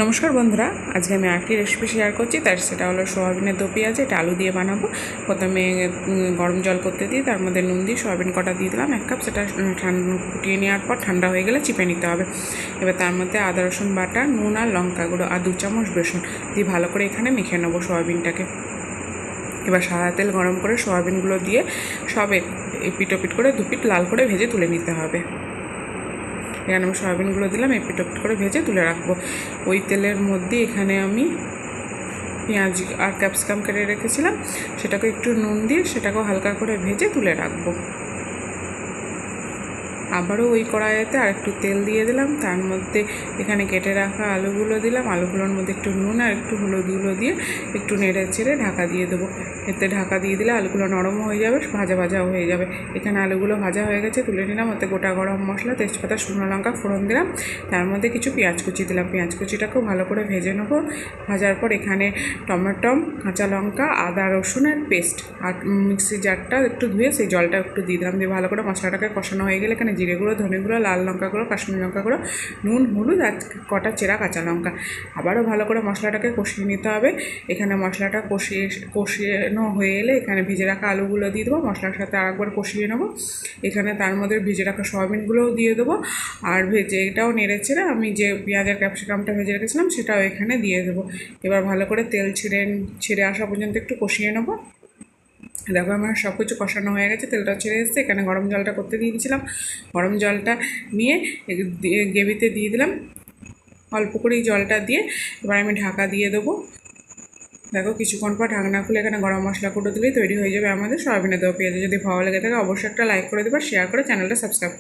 নমস্কার বন্ধুরা, আজকে আমি আরেকটি রেসিপি শেয়ার করছি। সেটা হলো সোয়াবিনের দো পেঁয়াজ। এটা আলু দিয়ে বানাবো। প্রথমে গরম জল করতে দিয়ে তার মধ্যে নুন দিয়ে সোয়াবিন কটা দিয়ে দিলাম 1 কাপ। সেটা ফুটিয়ে নেওয়ার পর ঠান্ডা হয়ে গেলে চিপে নিতে হবে। এবার তার মধ্যে আদা রসুন বাটা, নুন আর লঙ্কা গুঁড়ো আর 2 চামচ বেসন দিয়ে ভালো করে এখানে মেখে নেবো সোয়াবিনটাকে। এবার সাদা তেল গরম করে সোয়াবিনগুলো দিয়ে সব এপিট ওপিট করে 2 পিঠ লাল করে ভেজে তুলে নিতে হবে। এখানে আমি সয়াবিনগুলো দিলাম, এপিট ওপিট করে ভেজে তুলে রাখবো। ওই তেলের মধ্যে এখানে আমি পেঁয়াজ আর ক্যাপসিকাম কেটে রেখেছিলাম, সেটাকে একটু নুন দিয়ে সেটাকেও হালকা করে ভেজে তুলে রাখবো। আবারও ওই কড়াইতে আর একটু তেল দিয়ে দিলাম, তার মধ্যে এখানে কেটে রাখা আলুগুলো দিলাম। আলুগুলোর মধ্যে একটু নুন আর একটু হলুদ গুঁড়ো দিয়ে একটু নেড়ে চেড়ে ঢাকা দিয়ে দেবো। এতে ঢাকা দিয়ে দিলে আলুগুলো নরম হয়ে যাবে, ভাজা ভাজাও হয়ে যাবে। এখানে আলুগুলো ভাজা হয়ে গেছে, তুলে নিলাম। ওতে গোটা গরম মশলা, তেজপাতা, শুকনো লঙ্কা ফোড়ন দিলাম। তার মধ্যে কিছু পেঁয়াজ কুচি দিলাম। পেঁয়াজ কুচিটাকেও ভালো করে ভেজে নেবো। ভাজার পর এখানে টমেটো, কাঁচা লঙ্কা, আদা রসুনের পেস্ট আর মিক্সি জারটা একটু ধুয়ে সেই জলটা একটু দিয়ে দিলাম। দিয়ে ভালো করে মশলাটাকে কষানো হয়ে গেলে এখানে জিরে গুঁড়ো, ধনে গুঁড়ো, লাল লঙ্কা গুঁড়ো, কাশ্মীরি লঙ্কা গুঁড়ো, নুন, হলুদ আর কটা চেরা কাঁচা লঙ্কা। আবারও ভালো করে মশলাটাকে কষিয়ে নিতে হবে। এখানে মশলাটা কষিয়ে হয়ে এলে এখানে ভেজে রাখা আলুগুলো দিয়ে দেবো। মশলার সাথে আরেকবার কষিয়ে নেবো। এখানে তার মধ্যে ভেজে রাখা সয়াবিনগুলোও দিয়ে দেবো। আর ভেজে এটাও নেড়ে ছেড়ে আমি যে পেঁয়াজের ক্যাপসিকামটা ভেজে রেখেছিলাম সেটাও এখানে দিয়ে দেবো। এবার ভালো করে তেল ছেড়ে আসা পর্যন্ত একটু কষিয়ে নেবো। দেখো আমার সব কিছু কষানো হয়ে গেছে, তেলটা ছেড়ে এসেছে। এখানে গরম জলটা করতে দিয়ে দিয়েছিলাম। গরম জলটা নিয়ে গ্রেভিতে দিয়ে দিলাম। অল্প করেই জলটা দিয়ে এবার আমি ঢাকা দিয়ে দেবো। দেখো কিছুক্ষণ পর ঢাকনা খুলে এখানে গরম মশলা গুঁড়ো দিলেই তৈরি হয়ে যাবে আমাদের সয়াবিনের দো পেঁয়াজ। যদি ভালো লেগে থাকে অবশ্যই একটা লাইক করে দেবে, শেয়ার করে চ্যানেলটা সাবস্ক্রাইব